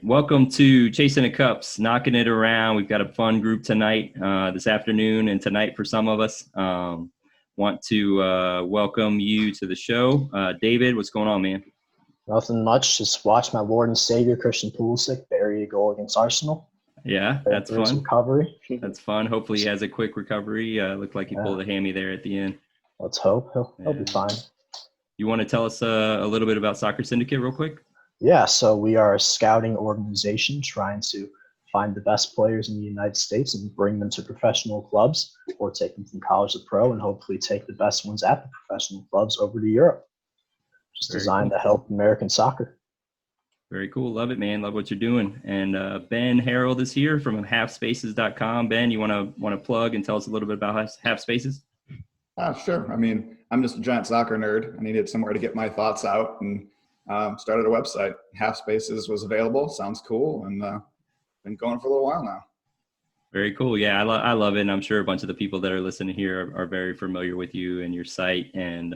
Welcome to Chasing the Cups, knocking it around. We've got a fun group tonight, this afternoon and tonight for some of us. Want to welcome you to the show. David, what's going on, man? Nothing much. Just watch my Lord and Savior, Christian Pulisic, bury a goal against Arsenal. Yeah, that's fun. Recovery. That's fun. Hopefully he has a quick recovery. Looked like he pulled a hammy there at the end. Let's hope. He'll be fine. You want to tell us a little bit about Soccer Syndicate real quick? Yeah, so we are a scouting organization trying to find the best players in the United States and bring them to professional clubs or take them from college to pro and hopefully take the best ones at the professional clubs over to Europe. Just designed to help American soccer. Very cool. Love it, man. Love what you're doing. And Ben Harreld is here from halfspaces.com. Ben, you want to plug and tell us a little bit about Half Spaces? Sure. I mean, I'm just a giant soccer nerd. I needed somewhere to get my thoughts out and started a website. Half Spaces was available. Sounds cool. And been going for a little while now. Very cool. Yeah, I love it. And I'm sure a bunch of the people that are listening here are very familiar with you and your site. And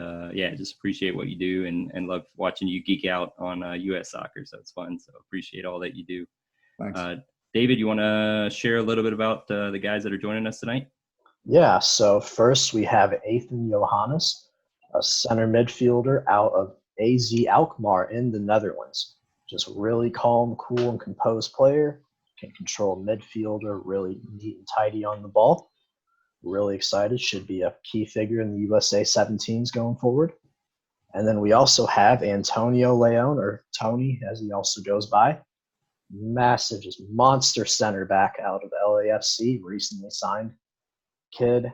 just appreciate what you do and love watching you geek out on U.S. soccer. So it's fun. So appreciate all that you do. Thanks. David, you want to share a little bit about the guys that are joining us tonight? Yeah, so first we have Aethan Yohannes, a center midfielder out of AZ Alkmaar in the Netherlands. Just really calm, cool, and composed player. Can control midfielder, really neat and tidy on the ball. Really excited. Should be a key figure in the USA 17s going forward. And then we also have Antonio Leone, or Tony, as he also goes by. Massive, just monster center back out of LAFC, recently signed. Kid,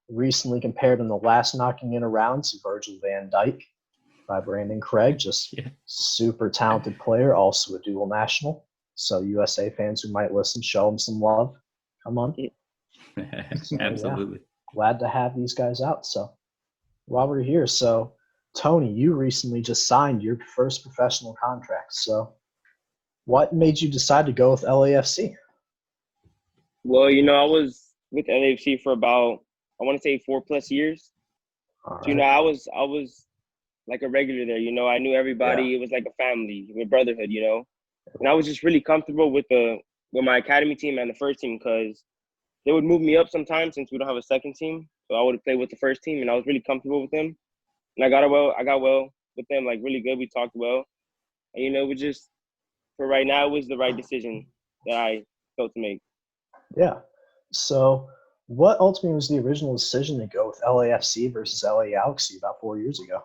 recently compared in the last knocking in around to Virgil van Dijk by Brandon Craig. Just super talented player, also a dual national. So USA fans who might listen, show them some love. Come on. Absolutely. Glad to have these guys out. So while we're here, so Tony, you recently just signed your first professional contract. So what made you decide to go with LAFC? Well, I was with LAFC for about, I want to say 4+ years. Right. I was like a regular there. I knew everybody. Yeah. It was like a family, a brotherhood. And I was just really comfortable with my academy team and the first team because they would move me up sometimes since we don't have a second team. So I would play with the first team, and I was really comfortable with them. And I got well with them, like really good. We talked well, and we just for right now it was the right decision that I felt to make. Yeah. So what ultimately was the original decision to go with LAFC versus LA Galaxy about 4 years ago?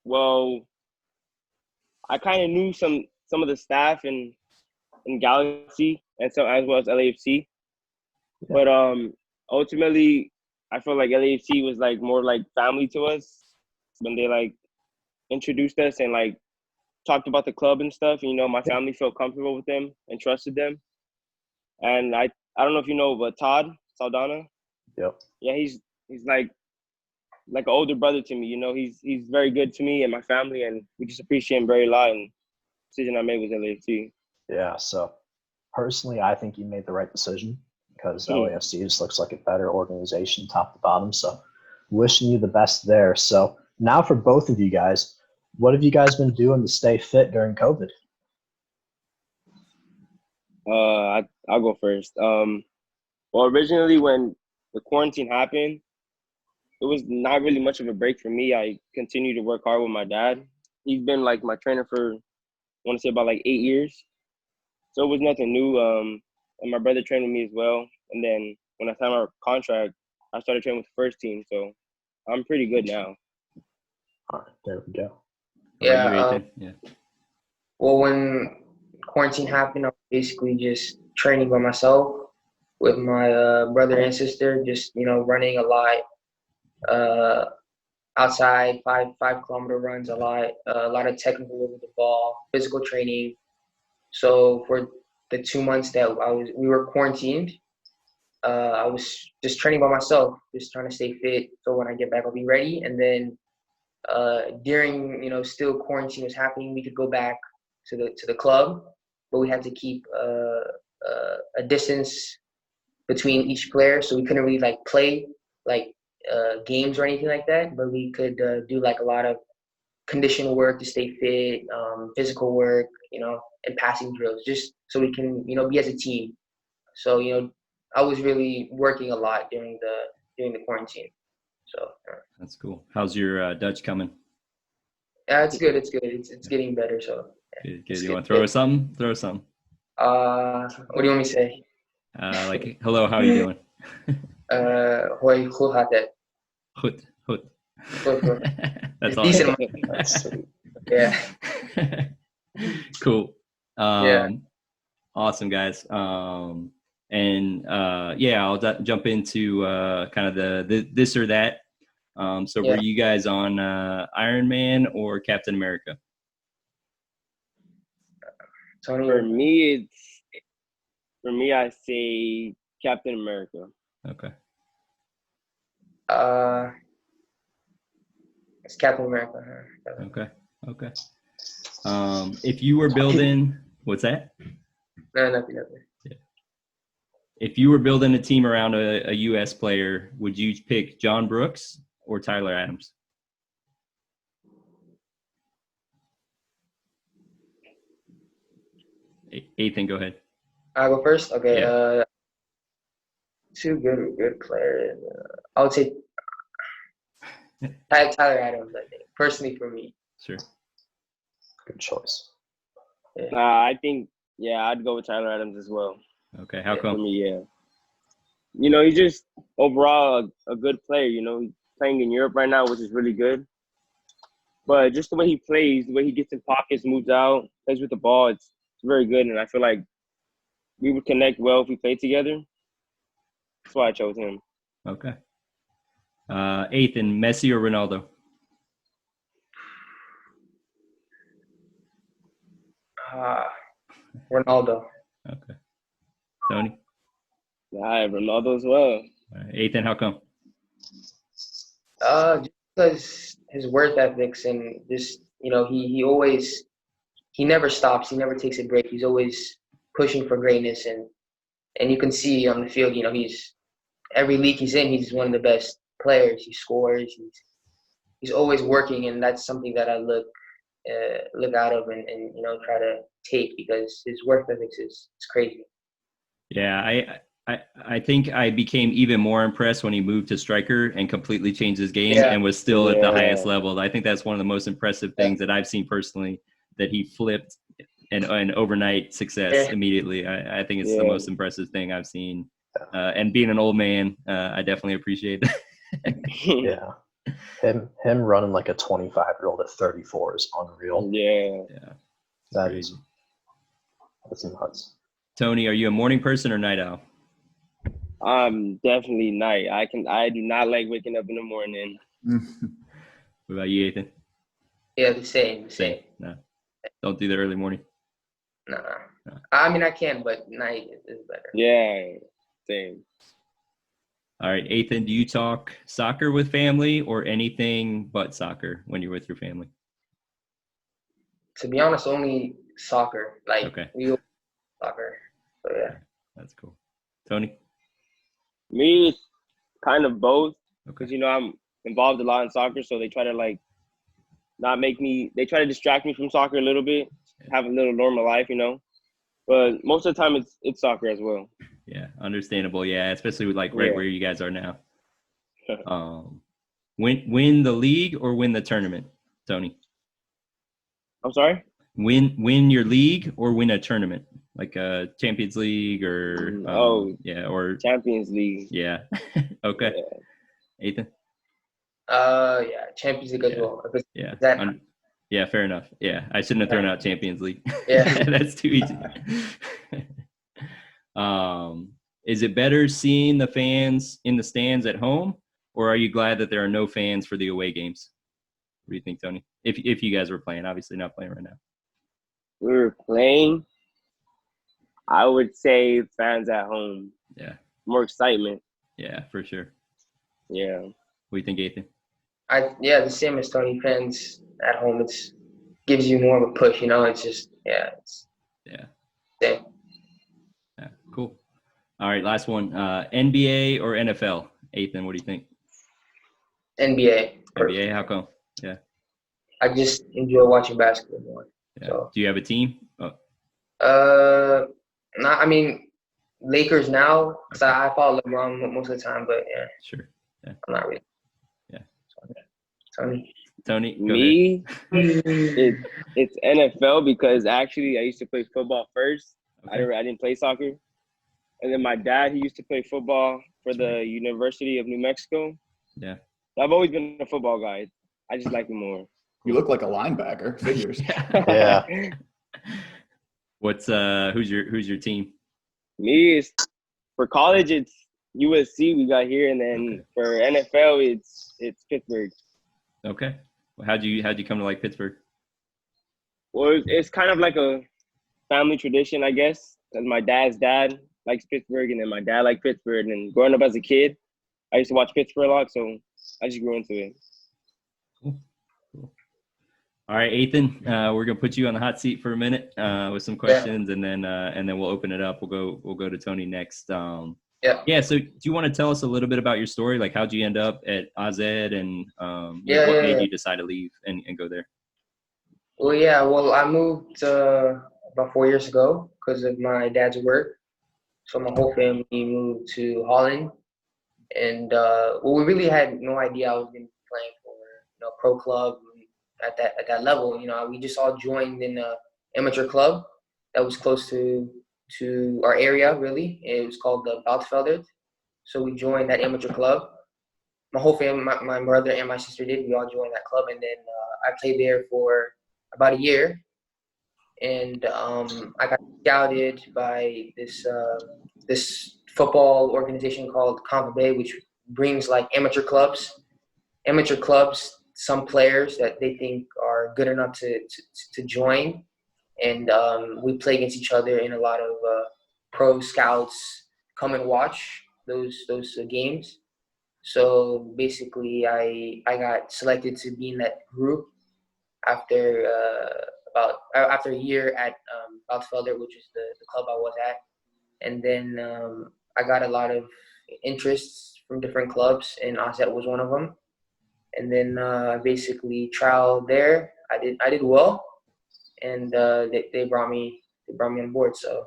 Well, I kind of knew some of the staff in Galaxy and so as well as LAFC. Yeah. But ultimately I felt like LAFC was like more like family to us when they like introduced us and like talked about the club and stuff. My family felt comfortable with them and trusted them. And I don't know if you know, but Todd Saldana. Yep. Yeah, he's like an older brother to me. He's very good to me and my family, and we just appreciate him very a lot. And the decision I made was LAFC. Yeah, so personally, I think you made the right decision because LAFC just looks like a better organization top to bottom. So wishing you the best there. So now for both of you guys, what have you guys been doing to stay fit during COVID? I'll go first. Well, originally when the quarantine happened, it was not really much of a break for me. I continued to work hard with my dad. He's been like my trainer for, I want to say about like 8 years. So it was nothing new. And my brother trained with me as well. And then when I signed my contract, I started training with the first team. So I'm pretty good now. All right, there we go. Yeah. Well, when quarantine happened, I was basically just training by myself with my brother and sister, just, running a lot. Outside, 5-kilometer runs, a lot of technical with the ball, physical training. So for the 2 months that we were quarantined, I was just training by myself, just trying to stay fit. So when I get back, I'll be ready. And then during, still quarantine was happening, we could go back to the club, but we had to keep a distance between each player. So we couldn't really play games or anything like that, but we could do a lot of condition work to stay fit, physical work, and passing drills, just so we can, be as a team. So, I was really working a lot during the quarantine. So That's cool. How's your Dutch coming? yeah, it's good. It's good. It's getting better. So Good. You want to throw us something? Throw us something. What do you want me to say? Like, hello, how are you doing? Hoi, hoe gaat het? Goed. Goed. That's It's all. decent. That's sweet. Yeah. Cool. Yeah. Awesome, guys. I'll jump into kind of the this or that. So Yeah. were you guys on Iron Man or Captain America? Tony, For me, I say Captain America. Okay. It's Captain America. Okay. If you were building, what's that? No, nothing. Yeah. If you were building a team around a U.S. player, would you pick John Brooks or Tyler Adams? Aethan, go ahead. I go first. Okay. Yeah. Two good players. I would say Tyler Adams. I think personally for me. Sure. Good choice. Yeah. I think, I'd go with Tyler Adams as well. Okay. How For come? me, yeah. He's just overall a good player. He's playing in Europe right now, which is really good. But just the way he plays, the way he gets in pockets, moves out, plays with the ball, it's very good. And I feel like we would connect well if we played together. That's why I chose him. Okay. Aethan, Messi or Ronaldo? Ronaldo. Okay. Tony? I have Ronaldo as well. All right. Aethan, how come? Just because his work ethics and just he never stops. He never takes a break. He's always pushing for greatness, and you can see on the field. He's every league he's in, he's one of the best players. He scores. He's always working, and that's something that I look out of and try to take, because his work ethics is crazy. Yeah, I think I became even more impressed when he moved to striker and completely changed his game and was still at the highest level. I think that's one of the most impressive things that I've seen personally, that he flipped and overnight success immediately. I think it's the most impressive thing I've seen. And being an old man, I definitely appreciate that. Yeah. Him running like a 25-year-old at 34 is unreal. Yeah. That's nuts. Tony, are you a morning person or night owl? I'm definitely night. I do not like waking up in the morning. What about you, Ethan? Yeah, the same. No. Don't do the early morning. No. I mean, I can, but night is better. Yeah, same. All right, Ethan, do you talk soccer with family or anything but soccer when you're with your family? To be honest, only soccer. We soccer. So yeah. That's cool. Tony? Me, it's kind of both, because I'm involved a lot in soccer, so they try to they try to distract me from soccer a little bit, have a little normal life, but most of the time it's soccer as well. Yeah, understandable. Yeah, especially with right where you guys are now. Win the league or win the tournament, Tony? I'm sorry? Win your league or win a tournament, like a Champions League or or Champions League. Yeah. Okay. Yeah. Ethan? Champions League as well. Yeah, fair enough. Yeah, I shouldn't have thrown out Champions League. Yeah. That's too easy. Is it better seeing the fans in the stands at home, or are you glad that there are no fans for the away games? What do you think, Tony? If you guys were playing, obviously not playing right now. We were playing, I would say fans at home. Yeah. More excitement. Yeah, for sure. Yeah. What do you think, Ethan? The same as Tony. Fans at home, gives you more of a push, It's just Yeah. Same. Yeah, cool. All right, last one. NBA or NFL? Ethan, what do you think? NBA. NBA, how come? Yeah. I just enjoy watching basketball more. Yeah. So, do you have a team? Oh. I mean, Lakers now, because I follow LeBron most of the time, but yeah. Sure. Yeah. I'm not really. Yeah. Tony, Me, it's NFL because actually I used to play football first. Okay. I didn't play soccer, and then my dad, he used to play football for the University of New Mexico. Yeah. So I've always been a football guy. I just like it more. You look like a linebacker. Figures. Yeah. What's who's your team? Me is for college. It's USC we got here, and then for NFL, it's Pittsburgh. Okay. Well, how'd you come to like Pittsburgh? Well, it's kind of like a family tradition, I guess, because my dad's dad likes Pittsburgh, and then my dad liked Pittsburgh. And growing up as a kid, I used to watch Pittsburgh a lot, so I just grew into it. Cool. All right, Aethan, we're gonna put you on the hot seat for a minute with some questions, and then we'll open it up. We'll go to Tony next. Yeah. So, do you want to tell us a little bit about your story? Like, how'd you end up at AZ, and what made you decide to leave and go there? Well, yeah. Well, I moved about 4 years ago because of my dad's work. So my whole family moved to Holland, and we really had no idea I was going to be playing for a pro club at that level. We just all joined in an amateur club that was close to our area. Really, it was called the Midfield. So we joined that amateur club. My whole family, my brother and my sister did. We all joined that club, and then I played there for about a year. And I got scouted by this football organization called Conva Bay, which brings like amateur clubs, some players that they think are good enough to join. And we play against each other, and a lot of pro scouts come and watch those games. So basically, I got selected to be in that group after a year at Alkmaar, which is the club I was at. And then I got a lot of interests from different clubs, and AZ was one of them. And then I basically trialed there. I did well, and they brought me on board. So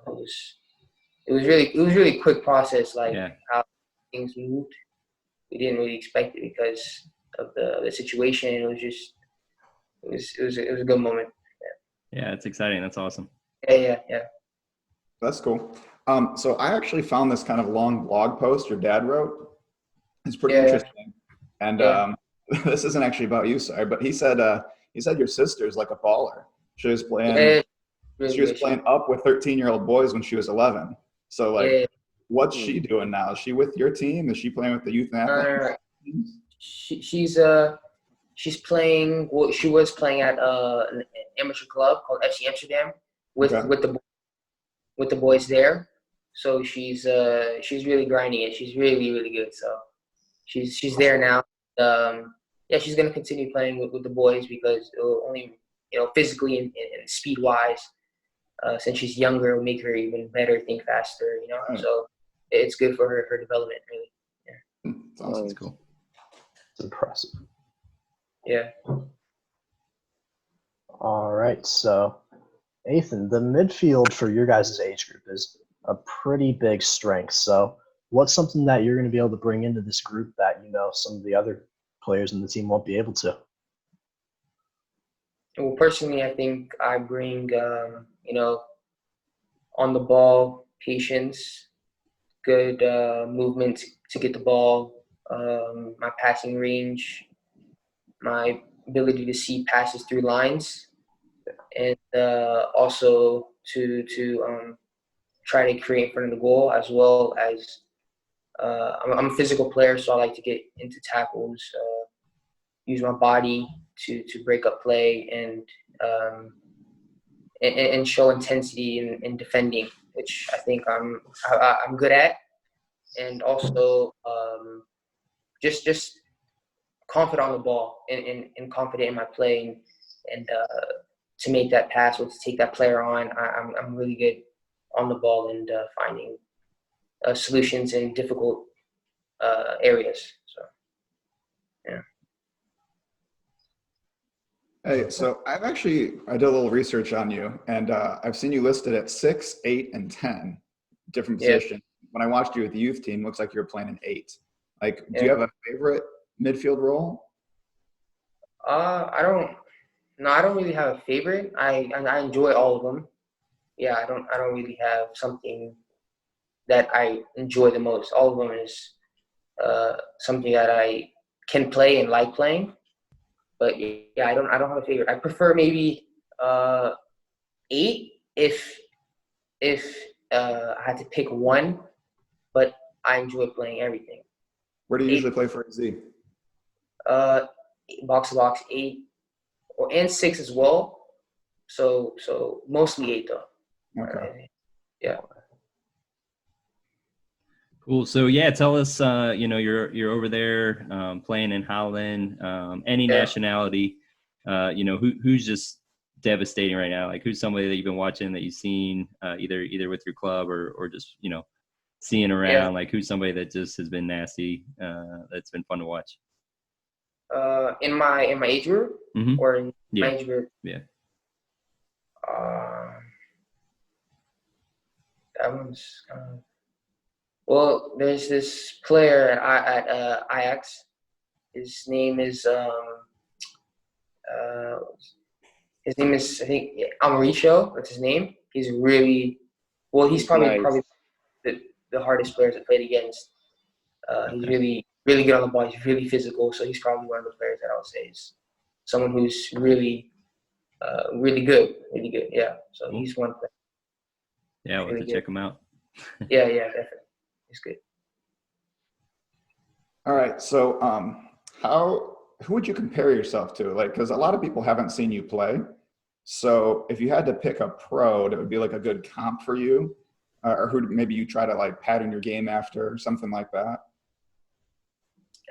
it was really quick process, like how things moved. We didn't really expect it because of the situation. It was a good moment. Yeah, it's exciting. That's awesome. Yeah. That's cool. So I actually found this kind of long blog post your dad wrote. It's pretty interesting. And this isn't actually about you, sorry, but he said your sister's like a baller. She was playing up with 13-year-old boys when she was 11. So what's she doing now? Is she with your team? Is she playing with the youth athletes? She's playing. Well, she was playing at an amateur club called FC Amsterdam with the boys there. So she's really grinding it. She's really, really good. So she's there now. She's gonna continue playing with the boys because it will only physically and speed wise. Since she's younger, it'll make her even better, think faster. Right. So it's good for her development, really. Yeah. That's awesome. That's cool. It's impressive. Yeah. All right. So, Aethan, the midfield for your guys' age group is a pretty big strength. So, what's something that you're going to be able to bring into this group that some of the other players in the team won't be able to? Well, personally, I think I bring, on the ball, patience, good movement to get the ball, my passing range, my ability to see passes through lines, and also to try to create in front of the goal, as well as I'm a physical player, so I like to get into tackles, use my body to break up play and show intensity in defending, which I think I'm good at, and also just confident on the ball and confident in my play and to make that pass or to take that player on. I'm really good on the ball and finding solutions in difficult areas. So, yeah. Hey, so I did a little research on you, and I've seen you listed at 6, 8, and 10 different Yeah. positions. When I watched you with the youth team, looks like you were playing an 8. Like, do Yeah. you have a favorite midfield role? I don't. No, I don't really have a favorite. I enjoy all of them. Yeah, I don't really have something that I enjoy the most. All of them is something that I can play and like playing. But yeah, I don't have a favorite. I prefer maybe 8 if I had to pick one. But I enjoy playing everything. Where do you 8, usually play for AZ? Box to box 8 and 6 as well. So mostly 8 though. Okay. Yeah. Cool. So yeah, tell us. You're over there playing in Holland. Any Yeah. nationality. Who's just devastating right now? Like who's somebody that you've been watching that you've seen either with your club or just seeing around. Yeah. Like who's somebody that just has been nasty. That's been fun to watch. In my age group Mm-hmm. or in Yeah. my age group. Yeah. That one's. Well, there's this player at Ajax. His name is I think Amaricio. That's his name. He's really well. He's Nice. probably the hardest players I played against. He's Okay. really good on the ball. He's really physical. So he's probably one of the players that I would say is someone who's really really good. Really good. Yeah. So Cool. he's one player. Yeah, we'll have Really to check him out. Yeah, definitely. He's good. All right. So, who would you compare yourself to? Like, because a lot of people haven't seen you play. So, if you had to pick a pro that would be like a good comp for you, or who maybe you try to like pattern your game after, or something like that.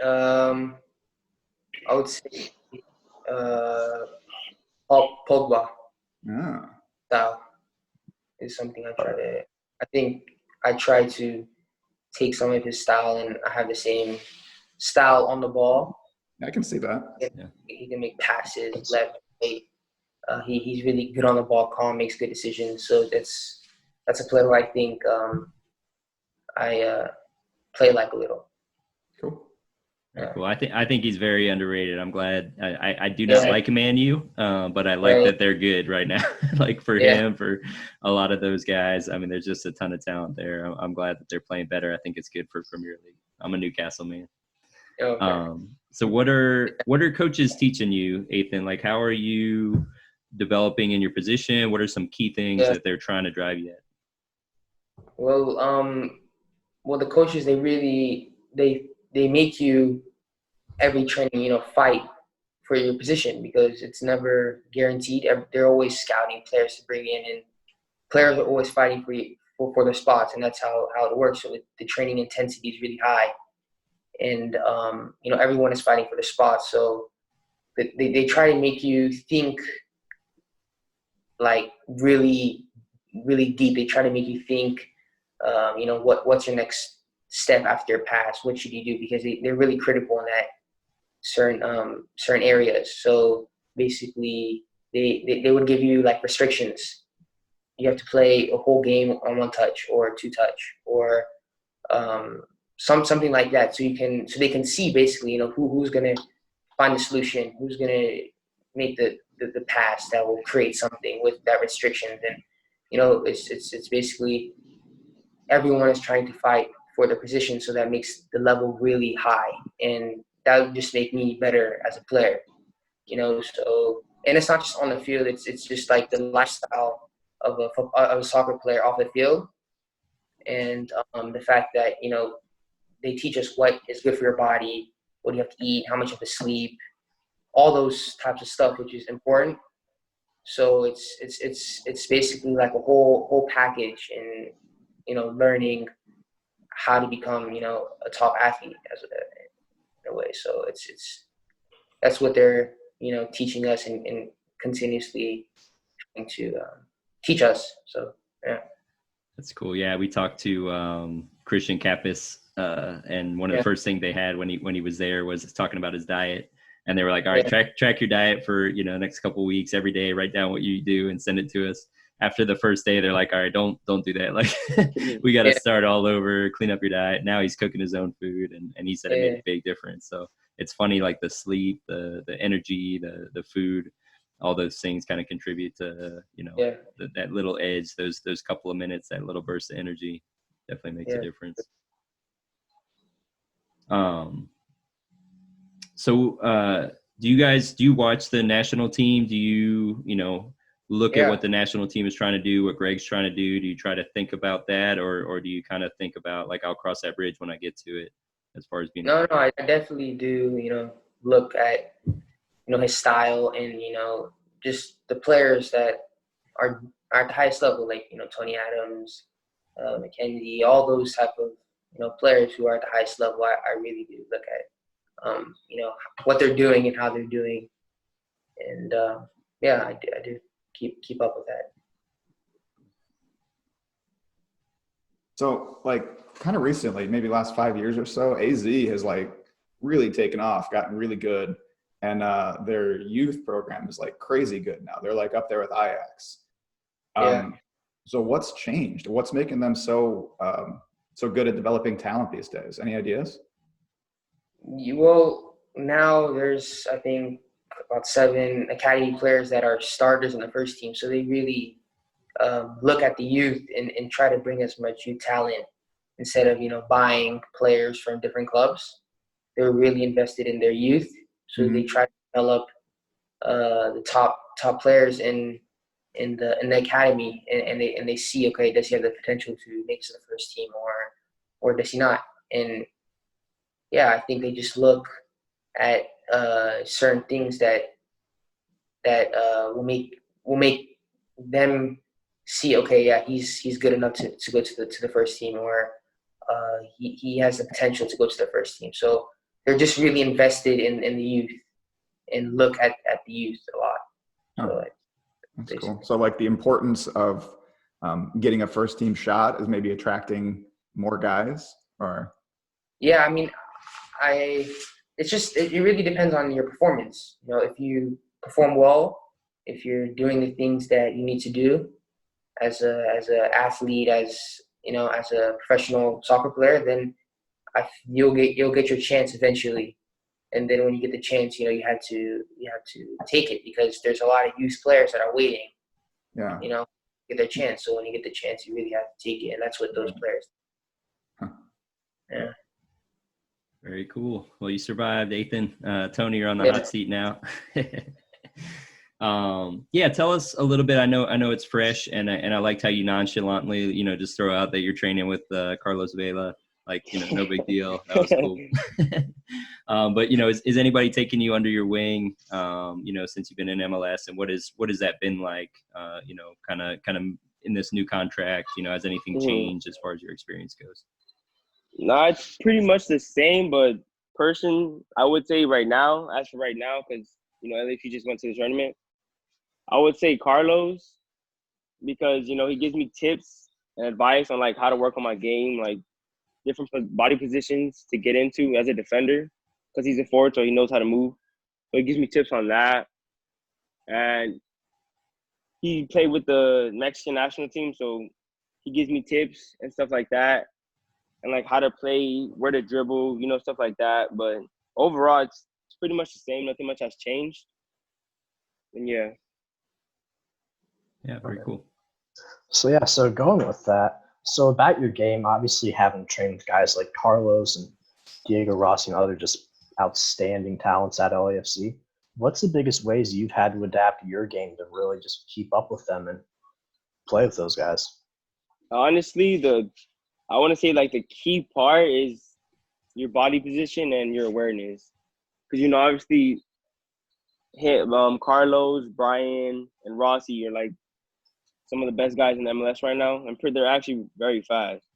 I would say Pogba Yeah. style is something I think I try to take some of his style, and I have the same style on the ball. I can see that. Yeah. He can make passes left, right. He's really good on the ball, calm, makes good decisions. So that's a player who I think I play like a little. Cool. Very cool. I think he's very underrated. I'm glad. I do not like Man U, but I like that they're good right now. Like for him, for a lot of those guys. I mean, there's just a ton of talent there. I'm glad that they're playing better. I think it's good for Premier League. I'm a Newcastle man. Okay. So what are coaches teaching you, Aethan? Like how are you developing in your position? What are some key things that they're trying to drive you at? Well, the coaches they make you every training, fight for your position because it's never guaranteed. They're always scouting players to bring in, and players are always fighting for their spots, and that's how it works. So the training intensity is really high, and everyone is fighting for their spots. So they try to make you think like really, really deep. They try to make you think, what's your next step after a pass? What should you do? Because they're really critical in that certain areas. So basically, they would give you like restrictions. You have to play a whole game on one touch or two touch or something like that. So they can see basically, who's gonna find the solution, who's gonna make the pass that will create something with that restriction. And it's basically everyone is trying to fight for their position, so that makes the level really high, and that would just make me better as a player. So, and it's not just on the field; it's just like the lifestyle of a soccer player off the field, and the fact that they teach us what is good for your body, what you have to eat, how much you have to sleep, all those types of stuff, which is important. So it's basically like a whole package, and learning how to become a top athlete in a way. So that's what they're teaching us and continuously trying to teach us. So yeah. That's cool. Yeah, we talked to Christian Kappas, and one of the first things they had when he was there was talking about his diet. And they were like, all right, track your diet for, the next couple of weeks, every day, write down what you do and send it to us. After the first day, they're like, all right, don't do that. Like, we got to start all over, clean up your diet. Now he's cooking his own food. And he said it made a big difference. So it's funny, like the sleep, the energy, the food, all those things kind of contribute to, that little edge, those couple of minutes, that little burst of energy definitely makes a difference. So do you watch the national team? Do you, look at what the national team is trying to do, what Greg's trying to do? Do you try to think about that, or do you kind of think about, like, I'll cross that bridge when I get to it, as far as being? No, I definitely do, look at, his style and, just the players that are at the highest level, like, Tony Adams, McKenzie, all those type of, players who are at the highest level. I really do look at, what they're doing and how they're doing. And, I do keep up with that. So, like, kind of recently, maybe last 5 years or so, AZ has, like, really taken off, gotten really good. And their youth program is, like, crazy good now. They're, like, up there with Ajax. So what's changed? What's making them so good at developing talent these days? Any ideas? Well, now there's, I think, about 7 academy players that are starters in the first team. So they really look at the youth and try to bring as much youth talent instead of, buying players from different clubs. They're really invested in their youth. So they try to develop the top players in the academy, and they see, okay, does he have the potential to make it to the first team, or does he not? And I think they just look at certain things that will make them see, okay, he's good enough to go to the first team, or he has the potential to go to the first team. So they're just really invested in the youth and look at the youth a lot. So, that's cool. So, like, the importance of getting a first team shot is maybe attracting more guys, or? Yeah, I mean, it really depends on your performance. If you perform well, if you're doing the things that you need to do as a athlete, as a professional soccer player, then you'll get your chance eventually. And then when you get the chance, you have to take it, because there's a lot of youth players that are waiting. Get their chance. So when you get the chance, you really have to take it, and that's what those players. Yeah. Very cool. Well, you survived, Aethan. Tony, you're on the hot seat now. Tell us a little bit. I know it's fresh, and I liked how you nonchalantly, just throw out that you're training with Carlos Vela. Like, no big deal. That was cool. But is anybody taking you under your wing? Since you've been in MLS, and what has that been like? Kind of in this new contract. Has anything changed as far as your experience goes? No, it's pretty much the same, but I would say right now, because LAFC just went to the tournament, I would say Carlos, because he gives me tips and advice on, like, how to work on my game, like different body positions to get into as a defender, because he's a forward, so he knows how to move. So he gives me tips on that, and he played with the Mexican national team, so he gives me tips and stuff like that. And, like, how to play, where to dribble, stuff like that. But overall, it's pretty much the same. Nothing much has changed. And yeah, very cool. So going with that, so about your game, obviously having trained with guys like Carlos and Diego Rossi and other just outstanding talents at LAFC, what's the biggest ways you've had to adapt your game to really just keep up with them and play with those guys? Honestly, I want to say, like, the key part is your body position and your awareness. Because, obviously, Carlos, Brian, and Rossi are, like, some of the best guys in MLS right now. And they're actually very fast.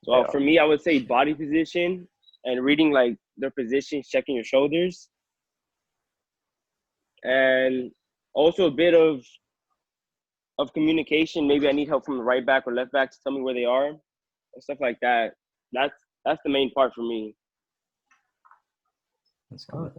So for me, I would say body position and reading, like, their positions, checking your shoulders. And also a bit of communication. Maybe I need help from the right back or left back to tell me where they are. And stuff like that. That's the main part for me. That's good.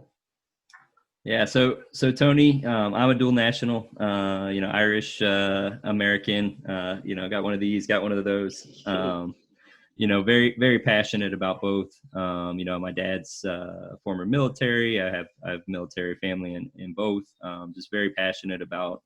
Yeah. So Tony, I'm a dual national, Irish, American, got one of these, got one of those, very, very passionate about both. My dad's former military. I have military family in both. Just very passionate about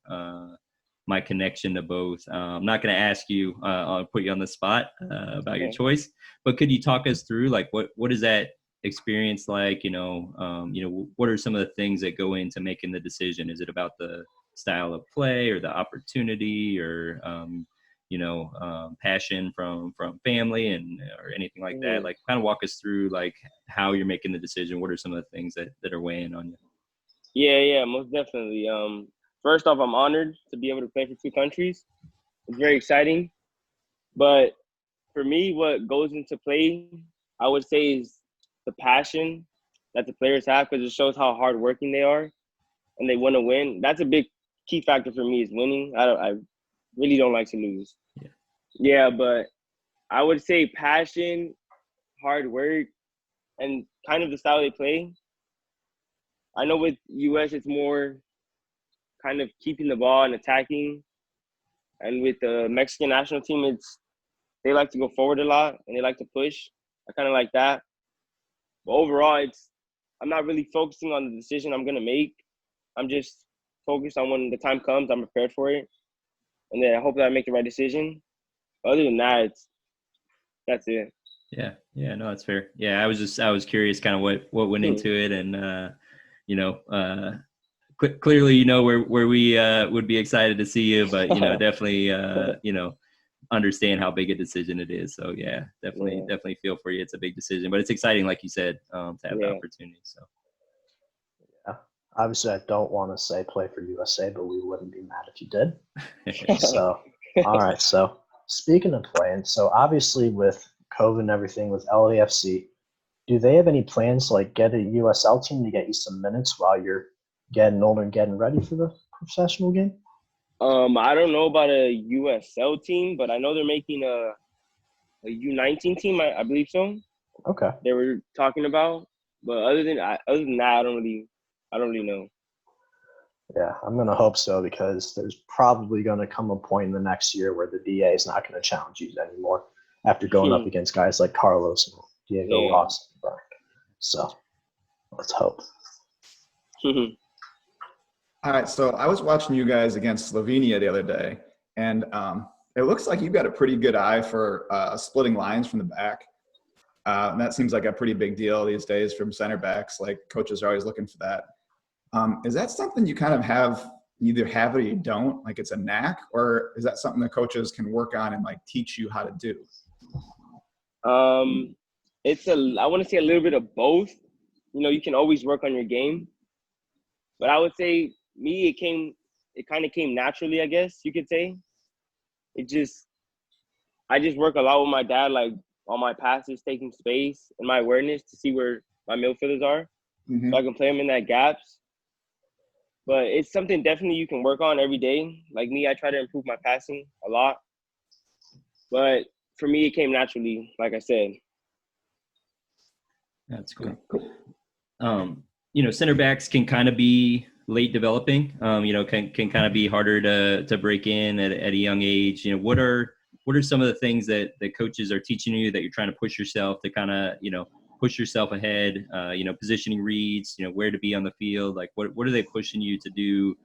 my connection to both. I'm not going to ask you, I'll put you on the spot about your choice, but could you talk us through like what is that experience like? What are some of the things that go into making the decision? Is it about the style of play or the opportunity or passion from family and or anything like that? Like kind of walk us through like how you're making the decision. What are some of the things that are weighing on you? Yeah, most definitely. First off, I'm honored to be able to play for 2 countries. It's very exciting. But for me, what goes into play, I would say, is the passion that the players have, because it shows how hardworking they are and they want to win. That's a big key factor for me, is winning. I really don't like to lose. Yeah, but I would say passion, hard work, and kind of the style they play. I know with US, it's more kind of keeping the ball and attacking. And with the Mexican national team, they like to go forward a lot and they like to push. I kind of like that. But overall, I'm not really focusing on the decision I'm going to make. I'm just focused on when the time comes, I'm prepared for it. And then I hope that I make the right decision. Other than that, that's it. Yeah, no, that's fair. Yeah, I was curious kind of what went into it, and clearly where we would be excited to see you, but definitely understand how big a decision it is. So yeah, definitely feel for you. It's a big decision, but it's exciting, like you said, to have the opportunity. So yeah, obviously I don't want to say play for USA, but we wouldn't be mad if you did. So all right, so speaking of playing, so obviously with COVID and everything with LAFC, do they have any plans to like get a USL team to get you some minutes while you're getting older and getting ready for the professional game? I don't know about a USL team, but I know they're making a U19 team. I believe so. Okay. They were talking about, but other than that, I don't really know. Yeah, I'm gonna hope so, because there's probably gonna come a point in the next year where the DA is not gonna challenge you anymore after going up against guys like Carlos and Diego Ross. So let's hope. All right, so I was watching you guys against Slovenia the other day, and it looks like you've got a pretty good eye for splitting lines from the back. And that seems like a pretty big deal these days from center backs. Like, coaches are always looking for that. Is that something you kind of either have it or you don't? Like, it's a knack, or is that something that coaches can work on and like teach you how to do? I want to say a little bit of both. You can always work on your game, but I would say it kind of came naturally, I guess you could say. I just work a lot with my dad, like on my passes, taking space and my awareness to see where my midfielders are, so I can play them in that gaps. But it's something definitely you can work on every day. Like me, I try to improve my passing a lot, but for me, it came naturally, like I said. That's cool. Center backs can kind of be late developing. Can kind of be harder to break in at a young age. What are some of the things that coaches are teaching you that you're trying to push yourself to kind of push yourself ahead? Positioning reads. Where to be on the field. Like what are they pushing you to do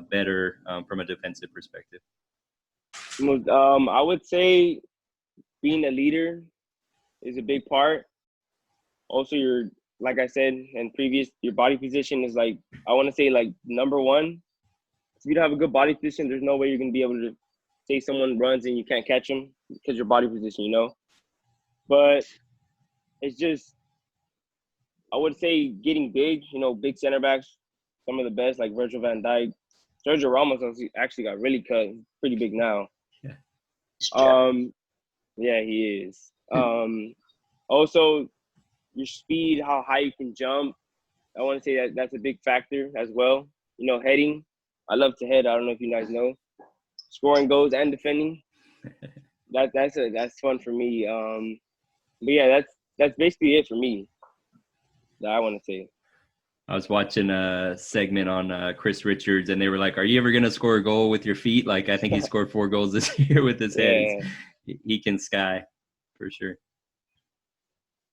better from a defensive perspective? I would say being a leader is a big part. Also, like I said in previous, your body position is like, I want to say like number one. If you don't have a good body position, there's no way you're going to be able to say someone runs and you can't catch them because your body position, But it's just, I would say getting big, big center backs, some of the best, like Virgil van Dijk. Sergio Ramos actually got really cut. He's pretty big now. Yeah, he is. Also, your speed, how high you can jump. I want to say that's a big factor as well. Heading. I love to head. I don't know if you guys know. Scoring goals and defending. That's fun for me. But yeah, that's basically it for me that I want to say. I was watching a segment on Chris Richards, and they were like, "Are you ever gonna score a goal with your feet?" Like, I think he scored 4 goals this year with his head. He can sky for sure.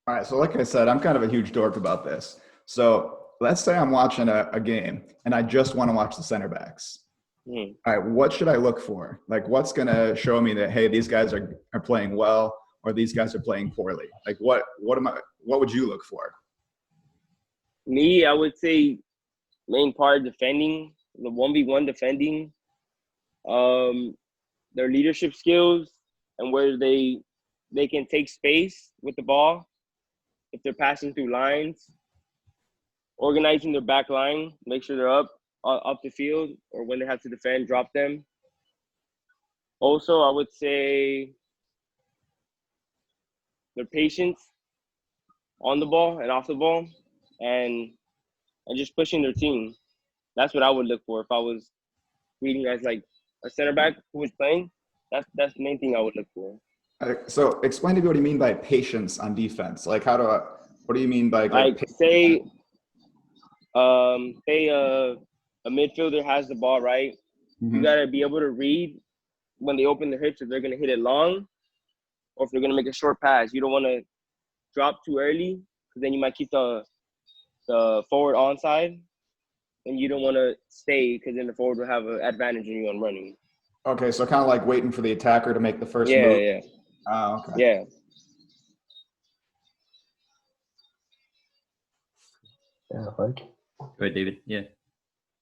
All right, so like I said, I'm kind of a huge dork about this. So let's say I'm watching a game and I just want to watch the center backs. All right, what should I look for? Like, what's going to show me that, hey, these guys are playing well or these guys are playing poorly? Like, what would you look for? Me, I would say main part defending, the 1v1 defending, their leadership skills and where they can take space with the ball if they're passing through lines, organizing their back line, make sure they're up the field, or when they have to defend, drop them. Also, I would say their patience on the ball and off the ball, and just pushing their team. That's what I would look for if I was reading as like a center back who was playing. That's the main thing I would look for. So explain to me what you mean by patience on defense. Like, what do you mean by say a midfielder has the ball, right? Mm-hmm. You gotta be able to read when they open their hips if they're gonna hit it long or if they're gonna make a short pass. You don't want to drop too early because then you might keep the forward onside, and you don't want to stay because then the forward will have an advantage in you on running. Okay, so kind of like waiting for the attacker to make the first move. Yeah. Oh, okay. Yeah. Yeah, like. Go ahead, David. Yeah.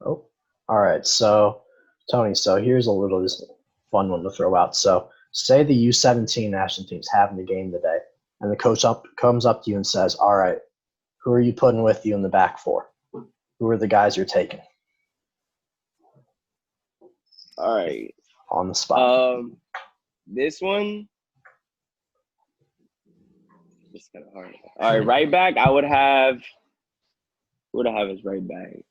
Oh, all right. So, Tony, here's a little just fun one to throw out. So, say the U17 national team's having the game today, and the coach comes up to you and says, "All right, who are you putting with you in the back four? Who are the guys you're taking?" All right. On the spot. This one is kind of hard. All right, right back. I would have. Who would I have as right back?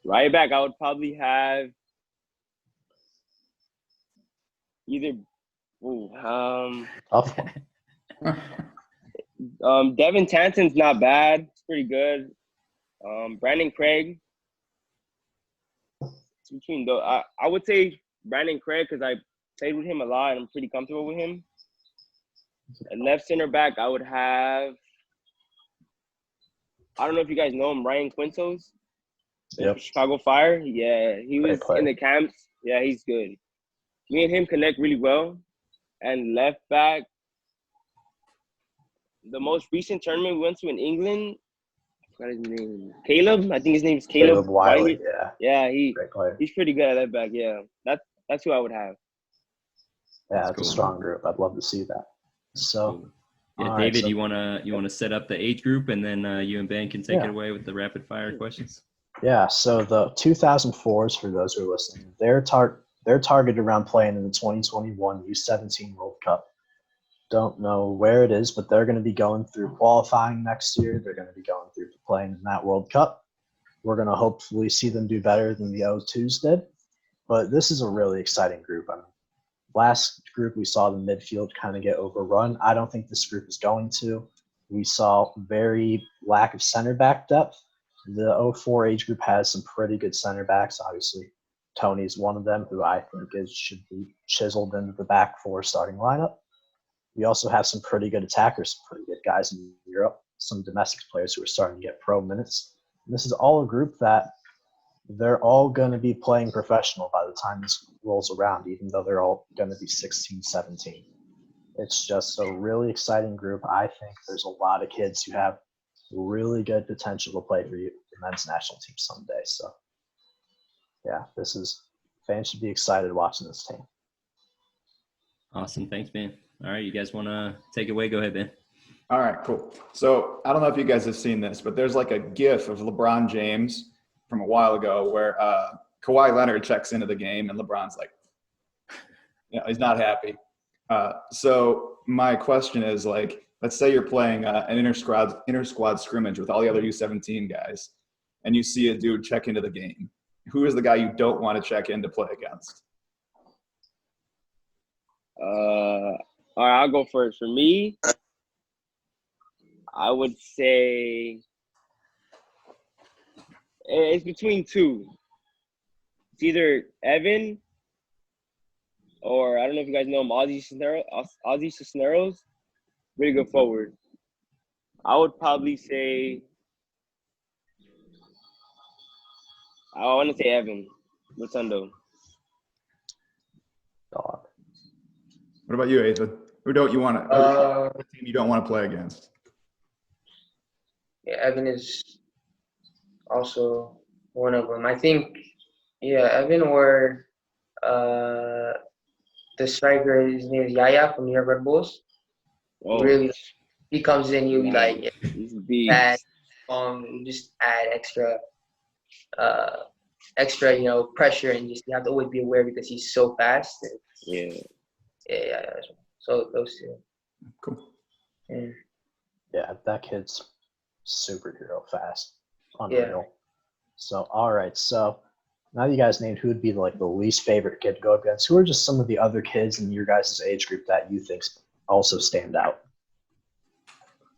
Right back, I would probably have either. Devin Tanton's not bad. It's pretty good. Brandon Craig. It's between though. I would say Brandon Craig because I played with him a lot and I'm pretty comfortable with him. And left center back, I would have. I don't know if you guys know him, Ryan Quintos. Yep. Chicago Fire. Yeah, he was in the camps. Yeah, he's good. Me and him connect really well. And left back, the most recent tournament we went to in England, I forgot his name. Caleb. I think his name is Caleb. Caleb Wiley. Yeah, he's pretty good at left back. Yeah, that's who I would have. Yeah, that's cool. A strong group. I'd love to see that. So, yeah, David, you wanna set up the age group, and then you and Ben can take it away with the rapid fire questions. Yeah. So the 2004s, for those who are listening, they're targeted around playing in the 2021 U17 World Cup. Don't know where it is, but they're going to be going through qualifying next year. They're going to be going through playing in that World Cup. We're going to hopefully see them do better than the O2s did. But this is a really exciting group. I mean, last group we saw the midfield kind of get overrun. I don't think this group is going to. We saw very lack of center back depth. The 04 age group has some pretty good center backs. Obviously, Tony's one of them, who I think should be chiseled into the back four starting lineup. We also have some pretty good attackers, some pretty good guys in Europe, some domestic players who are starting to get pro minutes. And this is all a group that they're all going to be playing professional by the time this rolls around, even though they're all going to be 16, 17. It's just a really exciting group. I think there's a lot of kids who have really good potential to play for the men's national team someday. So, yeah, fans should be excited watching this team. Awesome. Thanks, Ben. All right, you guys want to take it away? Go ahead, Ben. All right, cool. So I don't know if you guys have seen this, but there's like a GIF of LeBron James from a while ago where Kawhi Leonard checks into the game and LeBron's like, he's not happy. So my question is, like, let's say you're playing an inter-squad scrimmage with all the other U17 guys, and you see a dude check into the game. Who is the guy you don't want to check in to play against? All right, I'll go first. For me, I would say It's between two. It's either Evan or I don't know if you guys know him, Ozzy Cisneros. Really good forward. I would probably say I want to say Evan Rotundo. Dog. What about you, Aethan? Who don't you want to? Team you don't want to play against? Yeah, Evan is also one of them. I think, yeah, Evan or the striker, his name is Yaya from New York Red Bulls. Oh, really, he comes in, you'll be wow. like, He's a beast. add, just add extra, pressure, and just you have to always be aware because he's so fast. Yeah. Yeah. So those two. Cool. Yeah, that kid's superhero fast. Unreal. Yeah. So, all right. So now you guys named who would be like the least favorite kid to go against. Who are just some of the other kids in your guys' age group that you think also stand out?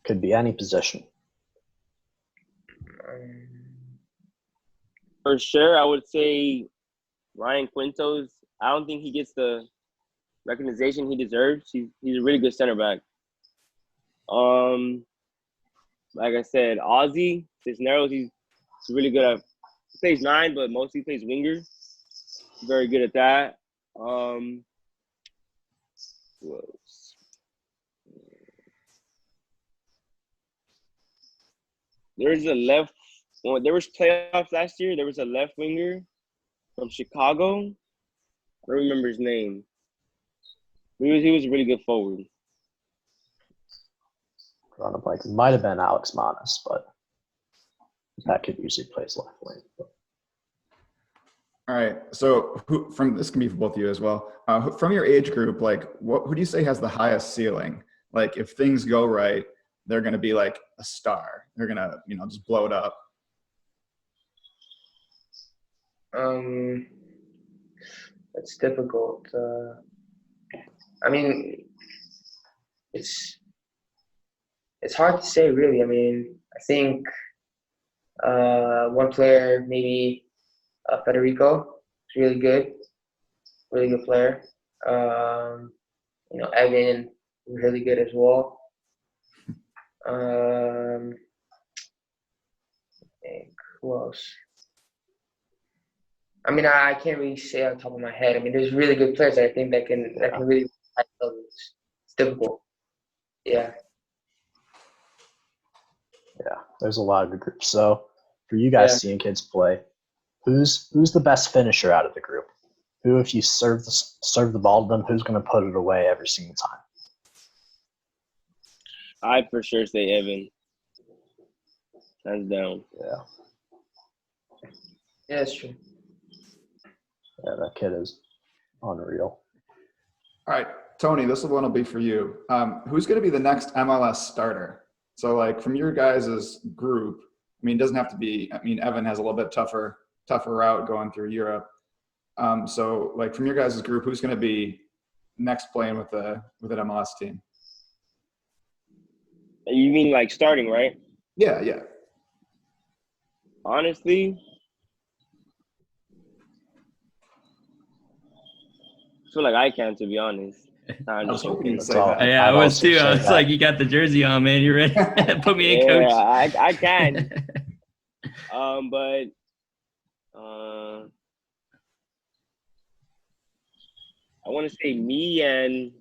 Could be any position. For sure, I would say Ryan Quintos. I don't think he gets the recognition he deserves. He's a really good center back. Like I said, Ozzy Cisneros, he's really good at. He plays 9, but mostly plays winger. Very good at that. Who else? There's a left. When there was playoffs last year, there was a left winger from Chicago. I don't remember his name. He was a really good forward. Like it might have been Alex Manas, but that kid usually plays left wing. All right. So this can be for both of you as well. From your age group, like who do you say has the highest ceiling? Like if things go right, they're going to be like a star. They're going to, just blow it up. It's difficult. I mean, it's hard to say, really. I mean, I think one player, maybe Federico, is really good player. Evan, really good as well. I think who else? I mean, I can't really say on top of my head. I mean, there's really good players that I think that can really. It's difficult. Yeah. Yeah, there's a lot of good groups. So for you guys seeing kids play, who's the best finisher out of the group? Who, if you serve the ball to them, who's going to put it away every single time? I'd for sure say Evan. Hands down. Yeah. Yeah, that's true. Yeah, that kid is unreal. All right, Tony, this one will be for you. Who's going to be the next MLS starter? So, like, from your guys' group, I mean, it doesn't have to be. I mean, Evan has a little bit tougher route going through Europe. So, like, from your guys' group, who's going to be next playing with an MLS team? You mean like starting, right? Yeah. Honestly, I feel like I can, to be honest. I was hoping you'd say all. that. Yeah, I was too. I was like, you got the jersey on, man. You ready? Put me in, coach. Yeah, I can. But I want to say me and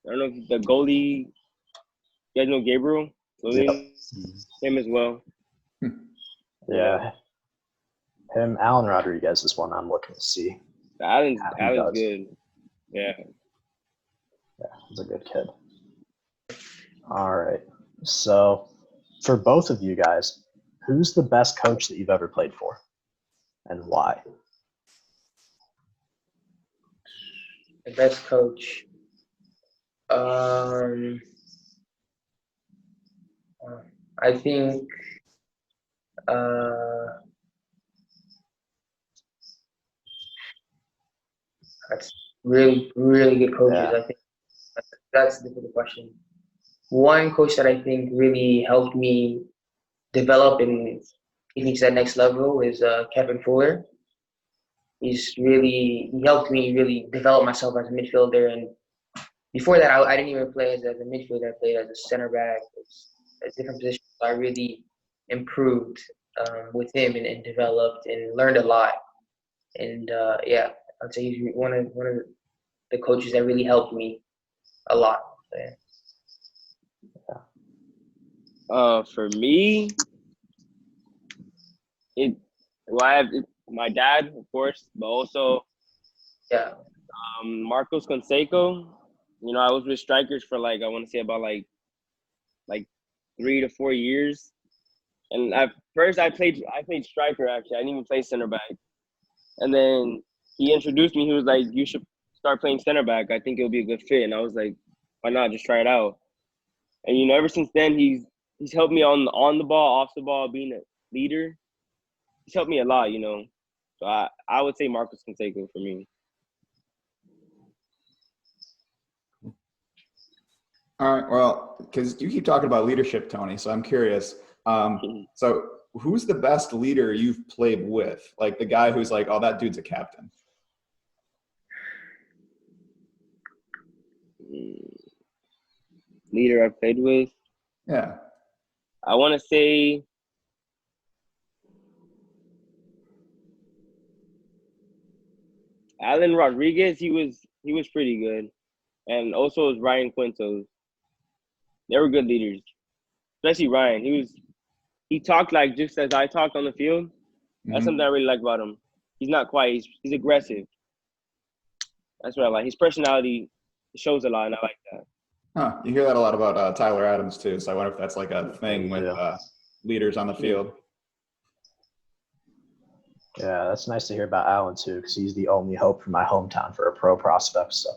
I don't know if the goalie. You guys know Gabriel? Him as well. Yeah. Him, Alan Rodriguez is one I'm looking to see. Alan's good. Yeah. Yeah, he's a good kid. All right. So for both of you guys, who's the best coach that you've ever played for and why? The best coach. I think that's really, really good coaches. Yeah. I think that's a difficult question. One coach that I think really helped me develop and take me to that next level is Kevin Fuller. He helped me really develop myself as a midfielder. And before that, I didn't even play as a midfielder. I played as a center back, a different position. So I really improved with him and developed and learned a lot. And I'd say he's one of the coaches that really helped me a lot. So, yeah. For me, I have my dad, of course, but also Marcos Canseco. You know, I was with strikers for I want to say about like 3 to 4 years. And at first I played striker actually. I didn't even play center back. And then he introduced me. He was like, "You should start playing center back. I think it'll be a good fit." And I was like, "Why not? Just try it out." And you know, ever since then, he's helped me on the ball, off the ball, being a leader. He's helped me a lot, you know. So I would say Marcos Canseco for me. All right. Well, because you keep talking about leadership, Tony, so I'm curious. So who's the best leader you've played with? Like the guy who's like, "Oh, that dude's a captain." Leader I've played with? Yeah. I want to say Alan Rodriguez. He was pretty good. And also was Ryan Quintos. They were good leaders. Especially Ryan. He talked like just as I talked on the field. That's something I really like about him. He's not quiet. He's aggressive. That's what I like. His personality shows a lot, and I like that. Huh. You hear that a lot about Tyler Adams too. So I wonder if that's like a thing with leaders on the field. Yeah, that's nice to hear about Alan too, because he's the only hope for my hometown for a pro prospect. So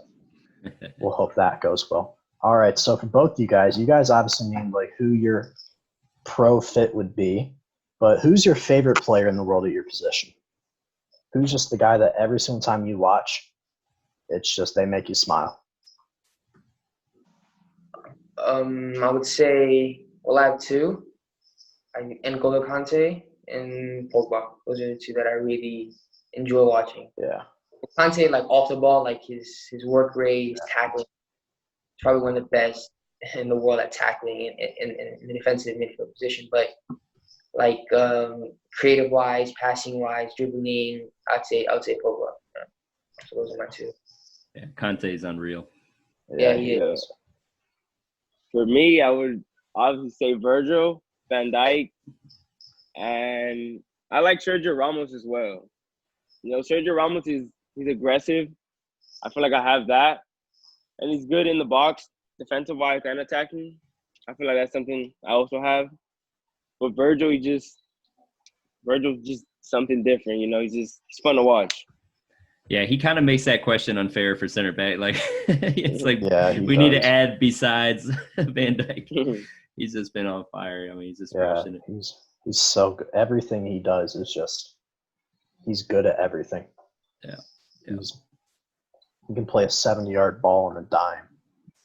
we'll hope that goes well. All right. So for both you guys obviously named like who your pro fit would be, but who's your favorite player in the world at your position? Who's just the guy that every single time you watch, it's just they make you smile? I would say, well, I have two. N'Golo Kante and Pogba. Those are the two that I really enjoy watching. Yeah. Kante, like off the ball, like his work rate, his tackling, probably one of the best in the world at tackling in the defensive midfield position. But like creative wise, passing wise, dribbling, I'd say Pogba. Yeah. So those are my two. Yeah, Conte is unreal. Yeah, he is. For me, I would obviously say Virgil, Van Dijk, and I like Sergio Ramos as well. You know, Sergio Ramos he's aggressive. I feel like I have that. And he's good in the box, defensive-wise and attacking. I feel like that's something I also have. But Virgil's just something different, you know. He's fun to watch. Yeah, he kind of makes that question unfair for center back. Like, it's like we does. need to add besides Van Dijk. He's just been on fire. I mean, he's just crushing it. He's so good. Everything he does is just he's good at everything. Yeah. He can play a 70-yard ball on a dime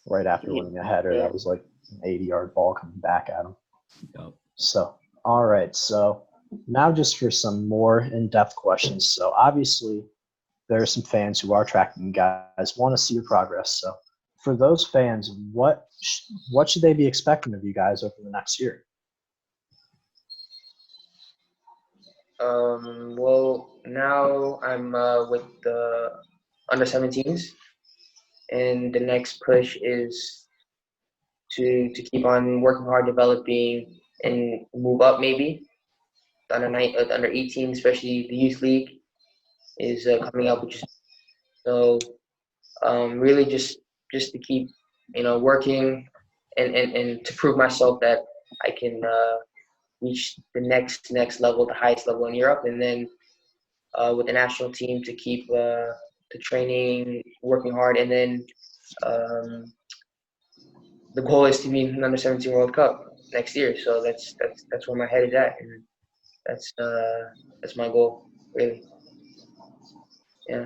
right after winning a header. That was like an 80-yard ball coming back at him. Yep. So, all right. So now just for some more in-depth questions. So obviously there are some fans who are tracking you guys, want to see your progress. So for those fans, what should they be expecting of you guys over the next year? Well, now I'm with the under-17s, and the next push is to keep on working hard, developing, and move up maybe. The under 18, especially the youth league, is coming up, so really just to keep working and to prove myself that I can reach the next level, the highest level in Europe, and then with the national team to keep the training, working hard, and then the goal is to be in the under-17 World Cup next year. So that's where my head is at, and that's my goal, really. Yeah.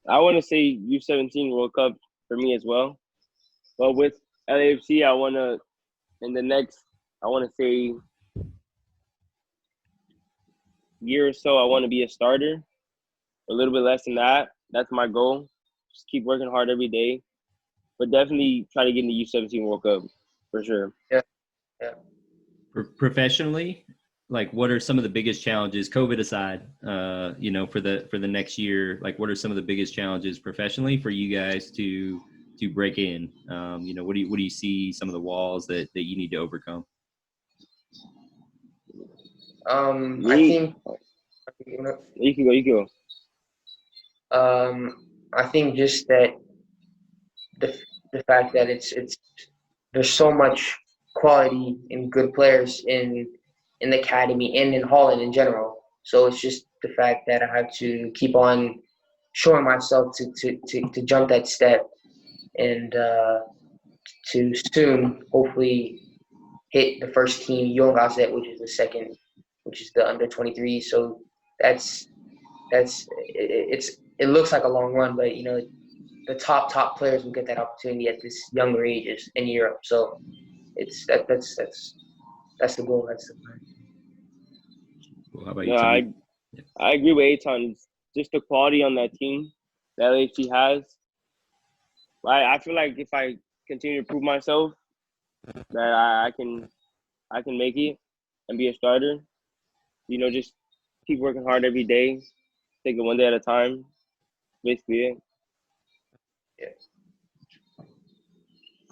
I want to say U17 World Cup for me as well, but with LAFC, I want to say year or so, I want to be a starter. A little bit less than that. That's my goal. Just keep working hard every day. But definitely try to get in the U17 World Cup for sure. Yeah. Professionally, like what are some of the biggest challenges, COVID aside, for the next year? Like what are some of the biggest challenges professionally for you guys to break in? What do you see some of the walls that you need to overcome? I think You can go. I think just that the fact that it's there's so much quality and good players in the academy and in Holland in general. So it's just the fact that I have to keep on showing myself to jump that step and to soon hopefully hit the first team Yohannes, which is the under 23. So it looks like a long run, but the top players will get that opportunity at this younger ages in Europe. So that's the goal. That's the plan. Well, how about you, Tony? I agree with Aethan. Just the quality on that team that LAFC has. I feel like if I continue to prove myself, that I can make it and be a starter. Just keep working hard every day, take it one day at a time. Basically it. Yeah.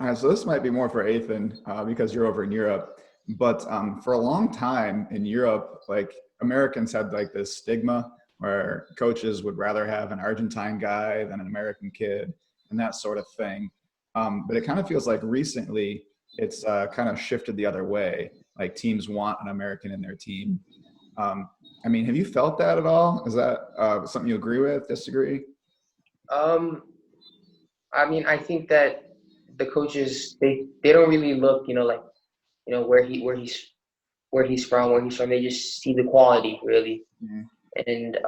All right, so this might be more for Aethan because you're over in Europe. But for a long time in Europe, like Americans had like this stigma where coaches would rather have an Argentine guy than an American kid and that sort of thing. But it kind of feels like recently it's kind of shifted the other way. Like teams want an American in their team. Have you felt that at all? Is that something you agree with, disagree? I think that the coaches they don't really look, where he's from. They just see the quality really. Mm-hmm. And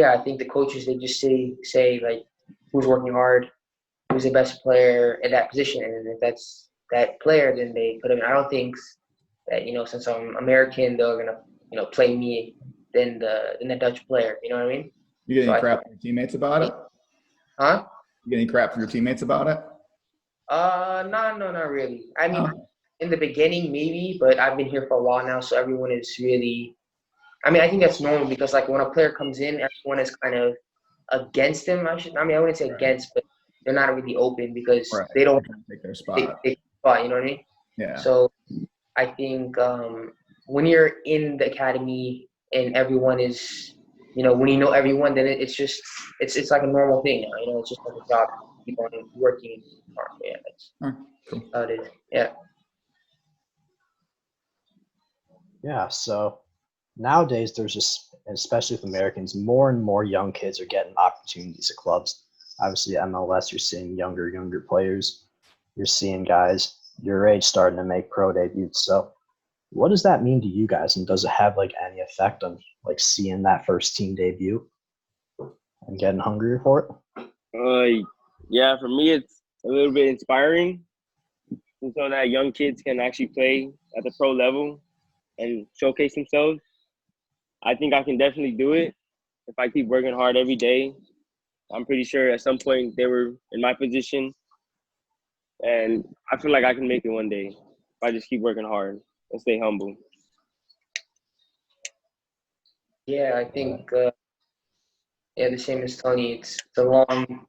I think the coaches they just say like who's working hard, who's the best player at that position, and if that's that player, then they put him in. I don't think that since I'm American, they're gonna play me than the Dutch player. You know what I mean? You get any crap from your teammates about it? Huh? You get any crap from your teammates about it? No, not really. In the beginning maybe, but I've been here for a while now, so everyone is really. I think that's normal because like when a player comes in, everyone is kind of against him. I wouldn't say against, but they're not really open because they don't take their spot. They spot, you know what I mean? Yeah. So I think when you're in the academy and everyone is, when you know everyone, then it's just it's like a normal thing now. It's just like a job. Keep on working hard. Yeah, that's cool. how it is. Yeah. Yeah. So nowadays, there's just, especially with Americans, more and more young kids are getting opportunities at clubs. Obviously, MLS, you're seeing younger players. You're seeing guys your age starting to make pro debuts. So what does that mean to you guys? And does it have like any effect on like seeing that first team debut and getting hungrier for it? Yeah, for me, it's a little bit inspiring. And so that young kids can actually play at the pro level and showcase themselves. I think I can definitely do it if I keep working hard every day. I'm pretty sure at some point they were in my position. And I feel like I can make it one day if I just keep working hard and stay humble. Yeah, I think the same as Tony. It's a long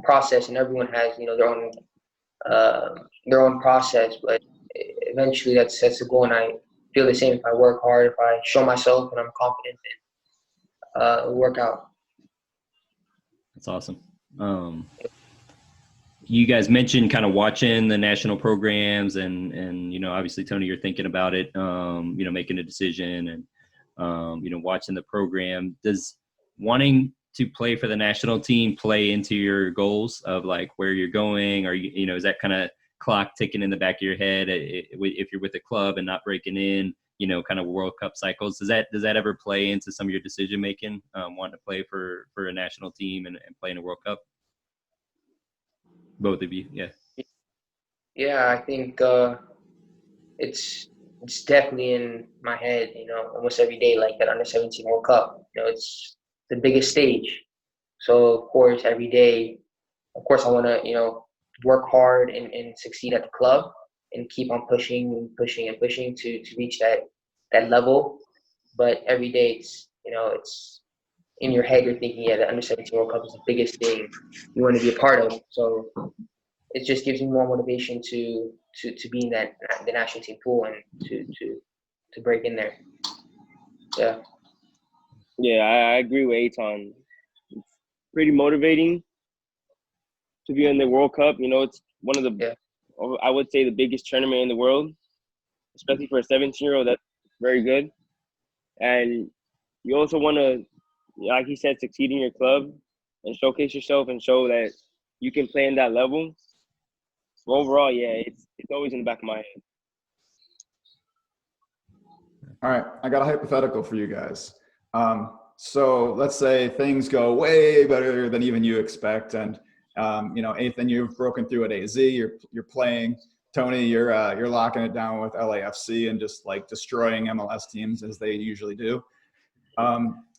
process, and everyone has their own process. But eventually, that's the goal. And I feel the same if I work hard, if I show myself, and I'm confident, and it'll work out. That's awesome. You guys mentioned kind of watching the national programs and obviously Tony, you're thinking about it, making a decision and watching the program. Does wanting to play for the national team play into your goals of like where you're going? Or is that kind of clock ticking in the back of your head if you're with a club and not breaking in, kind of World Cup cycles? Does that ever play into some of your decision making, wanting to play for a national team and play in a World Cup? Both of you, yeah. Yeah, I think it's it's definitely in my head, almost every day, like that under-17 World Cup. It's the biggest stage. So, of course, every day, I want to, work hard and succeed at the club and keep on pushing and pushing and pushing to reach that level. But every day, it's in your head, you're thinking, yeah, the under-17 World Cup is the biggest thing you want to be a part of. So it just gives you more motivation to be in the national team pool and to break in there. Yeah. Yeah, I agree with Aethan. It's pretty motivating to be in the World Cup. It's one of the, I would say, the biggest tournament in the world, especially for a 17-year-old. That's very good. And you also want to, like he said, succeed in your club and showcase yourself and show that you can play in that level. So overall, yeah, it's always in the back of my head. All right, I got a hypothetical for you guys. So let's say things go way better than even you expect, and Aethan, you've broken through at AZ. You're playing. Tony, you're locking it down with LAFC and just like destroying MLS teams as they usually do.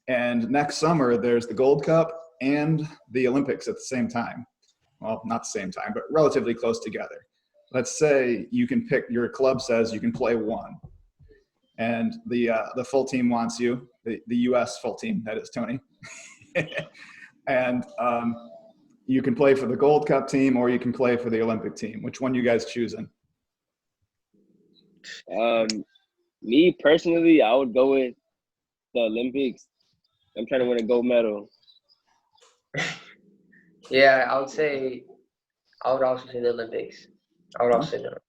And next summer there's the Gold Cup and the Olympics at the same time. Well, not the same time, but relatively close together. Let's say you can pick. Your club says you can play one. And the full team wants you, the U.S. full team, that is, Tony. And you can play for the Gold Cup team or you can play for the Olympic team. Which one are you guys choosing? Me personally, I would go with the Olympics. I'm trying to win a gold medal. Yeah, I would also say the Olympics. I would also say that.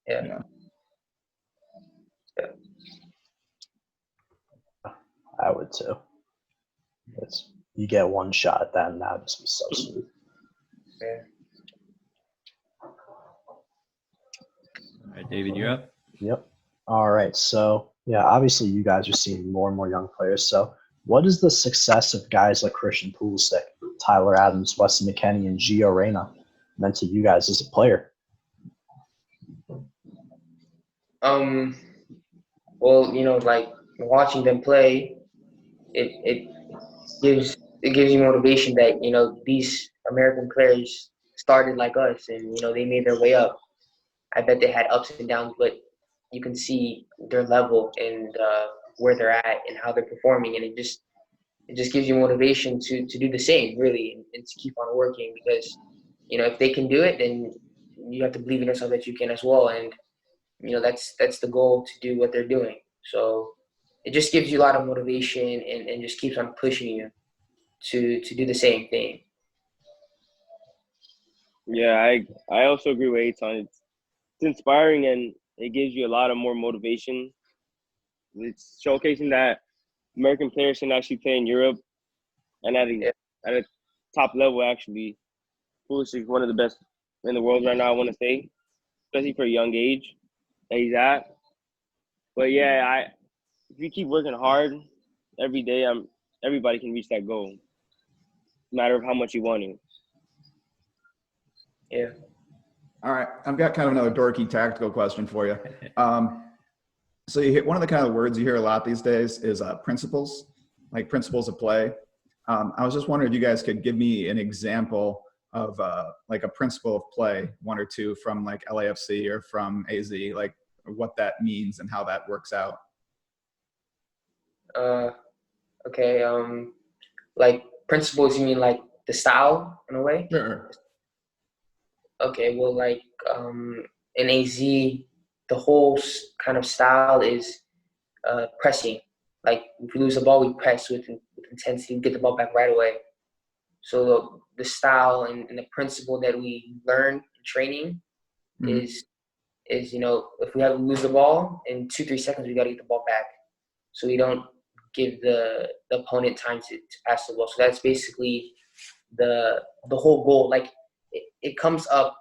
Yeah. I would too. You get one shot at that, and that would just be so smooth. Yeah. All right, David, you're up. Yep. All right. So, yeah, obviously you guys are seeing more and more young players. So, what is the success of guys like Christian Pulisic, Tyler Adams, Wesley McKennie, and Gio Reyna meant to you guys as a player? Well, like watching them play, it gives you motivation that these American players started like us, and they made their way up. I bet they had ups and downs, but you can see their level and where they're at and how they're performing, and it just gives you motivation to do the same, really, and to keep on working, because if they can do it, then you have to believe in yourself that you can as well, and that's the goal, to do what they're doing. So it just gives you a lot of motivation and just keeps on pushing you to do the same thing. Yeah, I also agree with Aethan. It's inspiring and it gives you a lot of more motivation. It's showcasing that American players can actually play in Europe and at a top level, actually. Pulisic is one of the best in the world right now, I want to say, especially for a young age that he's at. But yeah, if you keep working hard every day, everybody can reach that goal, no matter how much you want to. Yeah. All right, I've got kind of another dorky tactical question for you. So one of the kind of words you hear a lot these days is principles, like principles of play. I was just wondering if you guys could give me an example of like a principle of play, one or two from like LAFC or from AZ, like what that means and how that works out. Okay. Like principles, you mean like the style in a way? Sure. Okay. Well, like in AZ, the whole kind of style is pressing. Like if we lose the ball, we press with intensity, we get the ball back right away. So the style and the principle that we learn in training is if we lose the ball in 2-3 seconds, we got to get the ball back, so we don't give the opponent time to pass the ball. So that's basically the whole goal. Like it comes up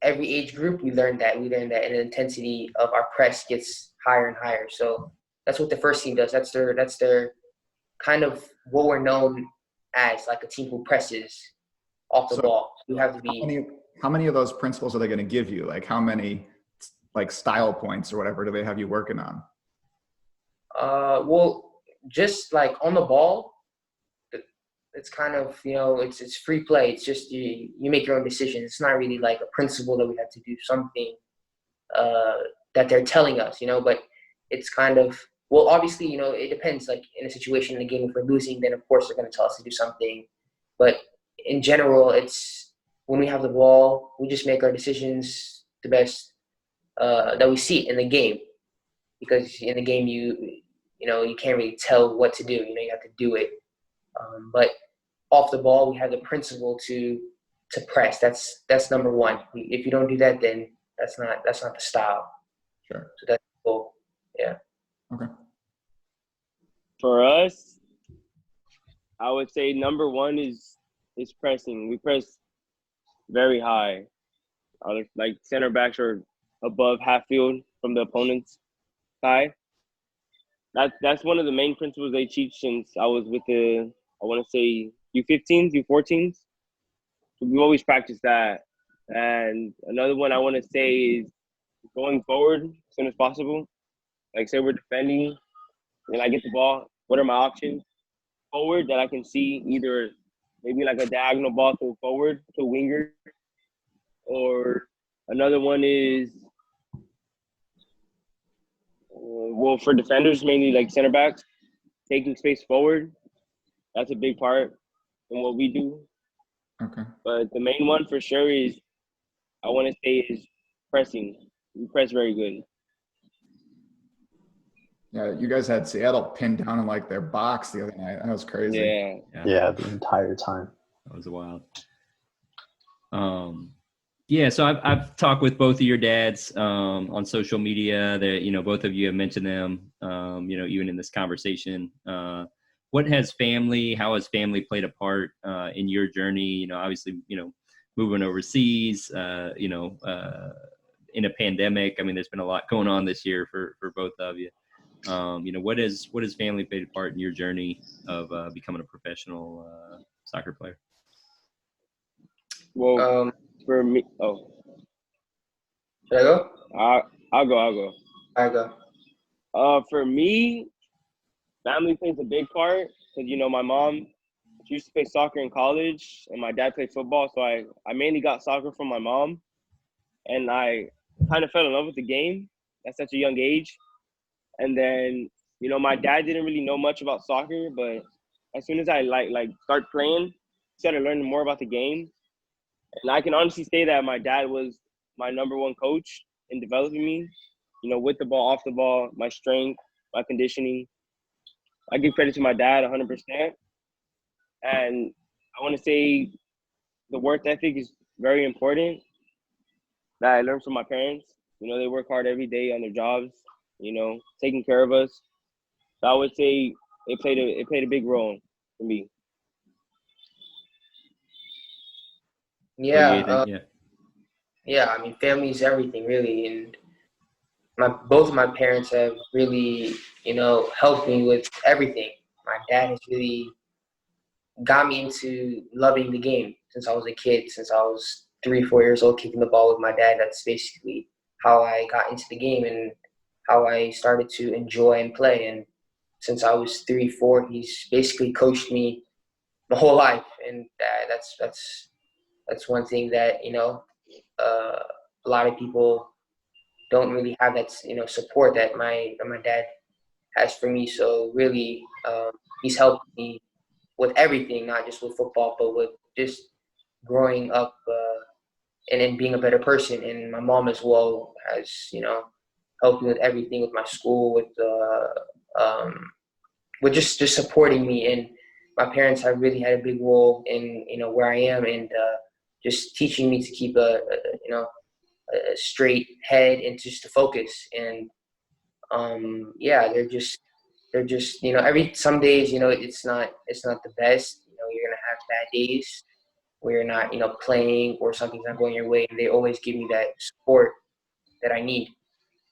every age group. We learn that, and the intensity of our press gets higher and higher. So that's what the first team does. That's their kind of what we're known as, like a team who presses off the ball. You have to be. How many of those principles are they going to give you? Like how many like style points or whatever do they have you working on? Well, just like on the ball, it's kind of, it's free play. It's just you make your own decisions. It's not really like a principle that we have to do something that they're telling us, but it's kind of, well, obviously, it depends. Like in a situation in a game, if we're losing, then of course they're going to tell us to do something. But in general, it's when we have the ball, we just make our decisions the best that we see in the game. Because in the game, you can't really tell what to do. You have to do it. But off the ball, we have the principle to press. That's number one. If you don't do that, then that's not the style. Sure. So that's cool. Yeah. Okay. For us, I would say number one is pressing. We press very high. Like center backs are above half field from the opponent's side. That's one of the main principles they teach since I was with I want to say U15s, U14s. So we always practice that. And another one I want to say is going forward as soon as possible. Like say we're defending and I get the ball, what are my options? Forward that I can see, either maybe like a diagonal ball to a forward, to a winger. Or another one is, well, for defenders, mainly like center backs, taking space forward. That's a big part in what we do. Okay. But the main one for sure is, I want to say, is pressing. We press very good. Yeah, you guys had Seattle pinned down in like their box the other night. That was crazy. Yeah, the entire time. That was wild. Yeah, so I've talked with both of your dads on social media. That both of you have mentioned them. Even in this conversation. What has family? How has family played a part in your journey? Obviously, moving overseas. In a pandemic. I mean, there's been a lot going on this year for both of you. What has family played a part in your journey of becoming a professional soccer player? Well, for me, should I go? I'll go. I go. For me, family plays a big part because my mom, she used to play soccer in college, and my dad played football. So I mainly got soccer from my mom, and I kind of fell in love with the game at such a young age. And then my dad didn't really know much about soccer, but as soon as I like start playing, started learning more about the game. And I can honestly say that my dad was my number one coach in developing me, with the ball, off the ball, my strength, my conditioning. I give credit to my dad 100%. And I want to say the work ethic is very important that I learned from my parents. They work hard every day on their jobs, taking care of us. So I would say it played a big role for me. Yeah. Yeah. I mean, family is everything, really, and both of my parents have really, helped me with everything. My dad has really got me into loving the game since I was a kid. Since I was 3, 4 years old, kicking the ball with my dad. That's basically how I got into the game and how I started to enjoy and play. And since I was 3, 4, he's basically coached me my whole life, and that's one thing that a lot of people don't really have that support that my dad has for me. So really, he's helped me with everything, not just with football, but with just growing up and then being a better person. And my mom as well has helped me with everything, with my school, with just supporting me. And my parents have really had a big role in where I am, and just teaching me to keep a straight head and just to focus. And they're just some days it's not the best. You're gonna have bad days where you're not playing or something's not going your way, and they always give me that support that I need.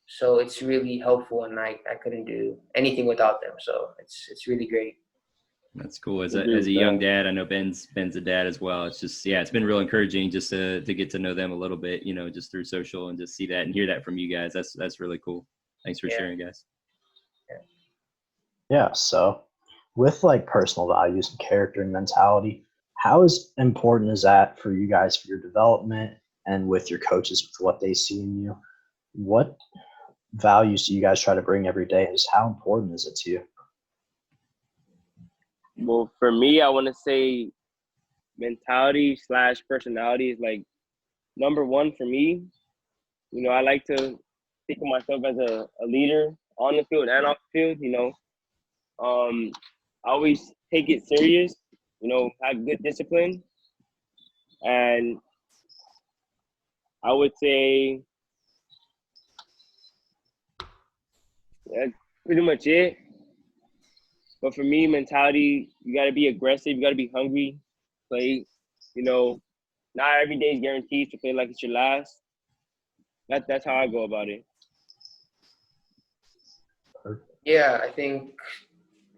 So it's really helpful, and I couldn't do anything without them. So it's really great. That's cool. As agree a with young that. dad, I know Ben's a dad as well. It's just, yeah, it's been real encouraging just to get to know them a little bit, just through social and just see that and hear that from you guys. That's really cool. Thanks for sharing, guys. Yeah. So with like personal values and character and mentality, how important is that for you guys for your development and with your coaches with what they see in you? What values do you guys try to bring every day? And just how important is it to you? Well, for me, I want to say mentality / personality is like number one for me. I like to think of myself as a leader on the field and off the field. I always take it serious, have good discipline. And I would say that's pretty much it. But for me, mentality, you got to be aggressive. You got to be hungry, play. Not every day is guaranteed to play like it's your last. That's how I go about it. Yeah, I think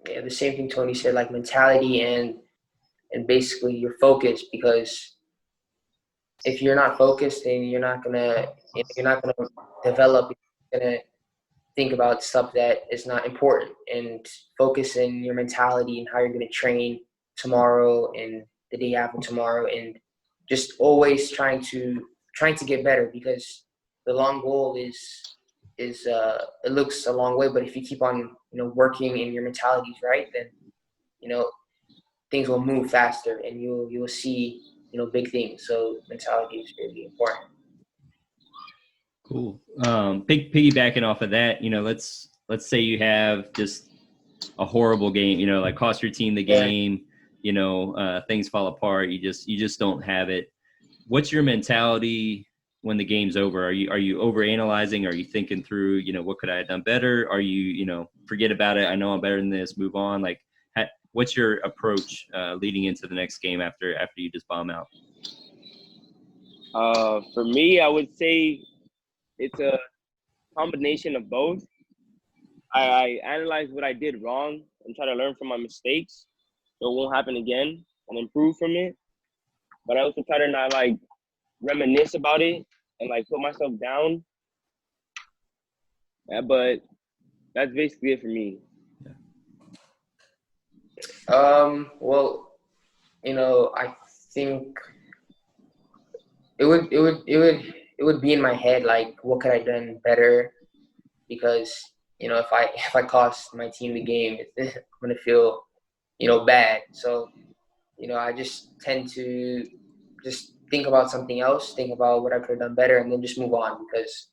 the same thing Tony said, like mentality and basically your focus, because if you're not focused, then you're not gonna develop. You're gonna think about stuff that is not important, and focus in your mentality and how you're gonna train tomorrow and the day after tomorrow, and just always trying to get better, because the long goal is it looks a long way, but if you keep on working and your mentality is right, then things will move faster and you will see big things. So mentality is really important. Cool. Piggybacking off of that, let's say you have just a horrible game, like cost your team the game, things fall apart. You just don't have it. What's your mentality when the game's over? Are you overanalyzing? Are you thinking through, what could I have done better? Are you, forget about it, I know I'm better than this, move on? Like, what's your approach leading into the next game after you just bomb out? For me, I would say it's a combination of both. I analyze what I did wrong and try to learn from my mistakes so it won't happen again and improve from it. But I also try to not like reminisce about it and like put myself down. Yeah, but that's basically it for me. Well, I think it would be in my head, like, what could I have done better? Because if I cost my team the game, I'm gonna feel bad. So I just tend to just think about something else, think about what I could have done better, and then just move on, because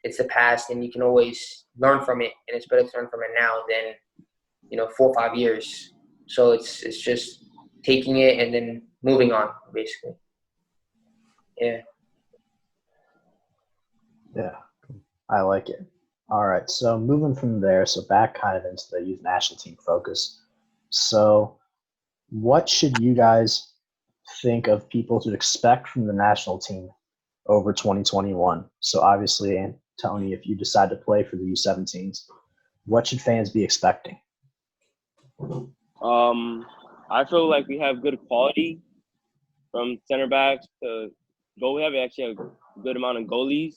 it's the past and you can always learn from it, and it's better to learn from it now than 4 or 5 years. So it's just taking it and then moving on, basically. Yeah. Yeah, I like it. All right, so moving from there, so back kind of into the youth national team focus. So what should you guys think of people to expect from the national team over 2021? So obviously, and Tony, if you decide to play for the U17s, what should fans be expecting? I feel like we have good quality from center backs to goal. We have actually a good amount of goalies,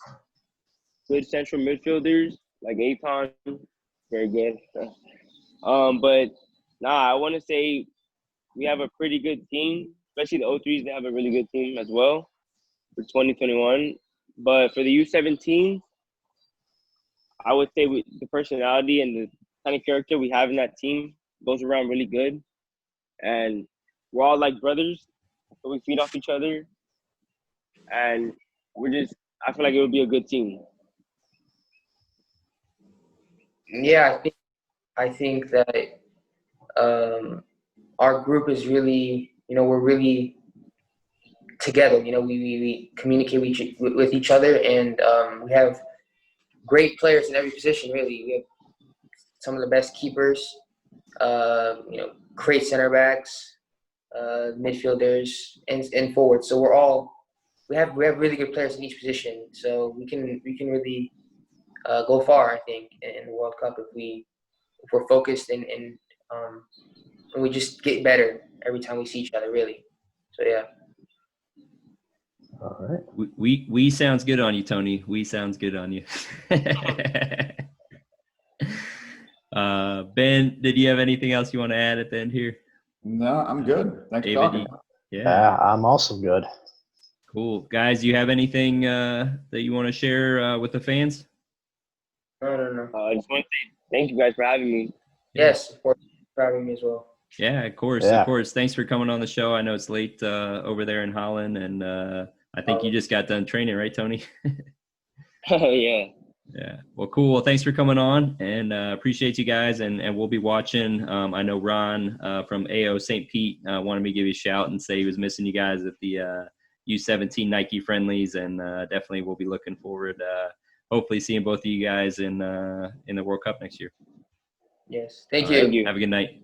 good central midfielders like Aethan, very good. But I want to say we have a pretty good team, especially the O3s. They have a really good team as well for 2021. But for the U17, I would say the personality and the kind of character we have in that team goes around really good. And we're all like brothers, so we feed off each other. And I feel like it would be a good team. Yeah, I think that our group is really, we're really together. We communicate with each other, and we have great players in every position, really. We have some of the best keepers, great center backs, midfielders, and forwards. So we have really good players in each position. So we can really go far, I think, in the World Cup if we're focused and and we just get better every time we see each other, really. So yeah. All right. We sounds good on you, Tony. We sounds good on you. Ben, did you have anything else you want to add at the end here? No, I'm good. Thanks for David, talking. yeah. I'm also good. Cool. Guys, you have anything that you want to share with the fans? No. I just want to say thank you guys for having me. Yes, of course, for having me as well. Yeah, of course, Yeah. of course. Thanks for coming on the show. I know it's late over there in Holland, and I think you just got done training, right, Tony? Oh, yeah. Yeah. Well, cool. Well, thanks for coming on, and appreciate you guys, and we'll be watching. I know Ron from AO St. Pete wanted me to give you a shout and say he was missing you guys at the U17 Nike friendlies, and definitely we'll be looking forward hopefully seeing both of you guys in the World Cup next year. Yes. Thank All you. right. Have a good night.